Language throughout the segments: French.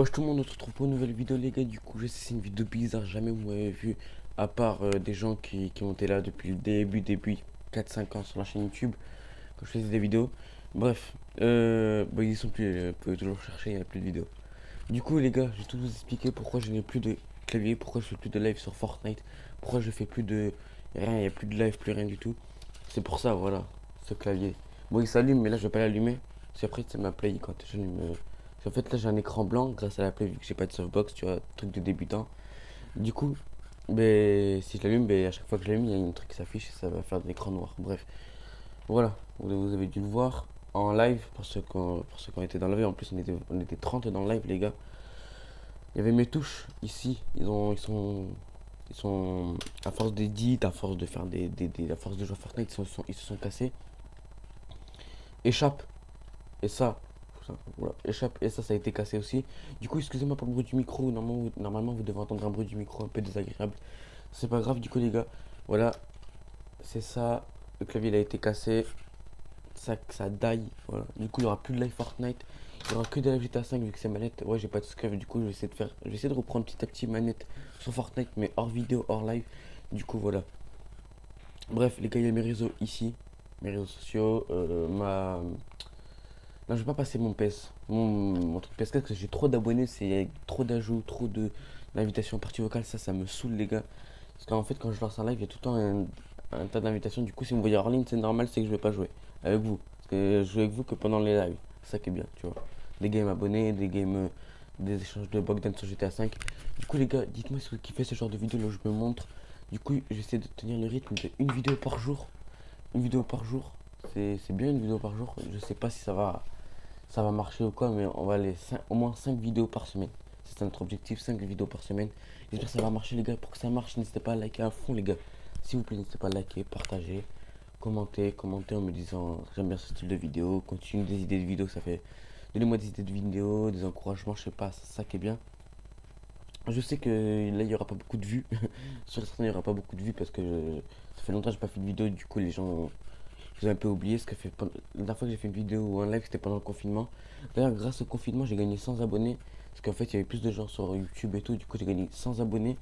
Wesh tout le monde, on se retrouve pour une nouvelle vidéo les gars. Du coup je sais c'est une vidéo bizarre, jamais vous m'avez vu. À part des gens qui ont été là depuis le depuis 4 5 ans sur la chaîne YouTube. Quand je faisais des vidéos. Bref, bah, ils sont plus, vous pouvez toujours chercher, il n'y a plus de vidéos. Du coup les gars, je vais tout vous expliquer pourquoi je n'ai plus de clavier, pourquoi je fais plus de live sur Fortnite. Pourquoi je fais plus de rien, il n'y a plus de live, plus rien du tout. C'est pour ça, voilà, ce clavier. Bon il s'allume mais là je vais pas l'allumer. C'est après c'est ma play quand j'allume. En fait là j'ai un écran blanc grâce à la play vu que j'ai pas de softbox, tu vois, truc de débutant. Du coup, ben, si je l'allume, ben, à chaque fois que je l'allume, il y a un truc qui s'affiche et ça va faire de l'écran noir. Bref, voilà, vous avez dû le voir en live pour ceux qui ont été dans le live. En plus, on était 30 dans le live, les gars. Il y avait mes touches ici, ils sont à force d'édit, à force de faire à force de jouer à Fortnite, ils se sont cassés. Échappe, et ça, voilà, échappe, et ça a été cassé aussi. Du coup, excusez-moi pour le bruit du micro. Normalement, vous devez entendre un bruit du micro un peu désagréable. C'est pas grave, du coup, les gars. Voilà, c'est ça. Le clavier il a été cassé. Ça die. Voilà. Du coup, il n'y aura plus de live Fortnite. Il n'y aura que de la GTA 5 vu que c'est manette. Ouais, j'ai pas de scrap. Du coup, je vais essayer de reprendre petit à petit manette sur Fortnite, mais hors vidéo, hors live. Du coup, voilà. Bref, les gars, il y a mes réseaux ici. Mes réseaux sociaux. Non, je vais pas passer mon PS. Mon truc PS4 parce que j'ai trop d'abonnés, c'est trop d'ajouts, trop d'invitations en partie vocale. Ça me saoule, les gars. Parce qu'en fait, quand je lance un live, il y a tout le temps un tas d'invitations. Du coup, si vous me voyez hors ligne, c'est normal, c'est que je vais pas jouer avec vous. Parce que je joue avec vous que pendant les lives. C'est ça qui est bien, tu vois. Des games abonnés, des échanges de Bogdan sur GTA 5. Du coup, les gars, dites-moi si vous kiffez ce genre de vidéo là où je me montre. Du coup, j'essaie de tenir le rythme de une vidéo par jour. Une vidéo par jour. C'est bien une vidéo par jour. Je sais pas si ça va marcher ou quoi, mais on va aller au moins 5 vidéos par semaine. C'est notre objectif, 5 vidéos par semaine. J'espère que ça va marcher, les gars. Pour que ça marche, n'hésitez pas à liker à fond, les gars. S'il vous plaît, n'hésitez pas à liker, partager, commenter en me disant j'aime bien ce style de vidéo. Continuez des idées de vidéos, ça fait. Donnez-moi des idées de vidéos, des encouragements, je sais pas, c'est ça qui est bien. Je sais que là, il n'y aura pas beaucoup de vues. Sur certains, il n'y aura pas beaucoup de vues parce que ça fait longtemps que j'ai pas fait de vidéo. Du coup, les gens, j'ai un peu oublié ce que fait. La dernière fois que j'ai fait une vidéo ou un live, c'était pendant le confinement. D'ailleurs, grâce au confinement, j'ai gagné 100 abonnés. Parce qu'en fait, il y avait plus de gens sur YouTube et tout. Du coup, j'ai gagné 100 abonnés.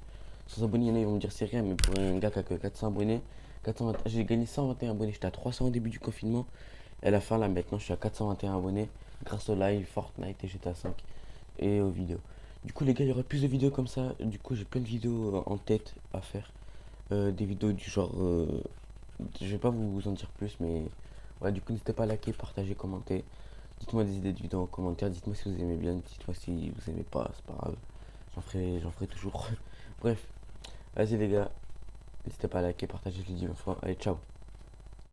100 abonnés, il y en a, ils vont me dire c'est rien. Mais pour un gars qui a que 400 abonnés, j'ai gagné 121 abonnés. J'étais à 300 au début du confinement. Et à la fin, là, maintenant, je suis à 421 abonnés. Grâce au live, Fortnite et GTA 5 et aux vidéos. Du coup, les gars, il y aura plus de vidéos comme ça. Du coup, j'ai plein de vidéos en tête à faire. Des vidéos du genre. Je vais pas vous en dire plus, mais voilà, du coup, n'hésitez pas à liker, partager, commenter. Dites-moi des idées de vidéos en commentaire. Dites-moi si vous aimez bien. Dites-moi si vous aimez pas. C'est pas grave. J'en ferai toujours. Bref, vas-y, les gars. N'hésitez pas à liker, partager, je le dis une fois. Allez, ciao.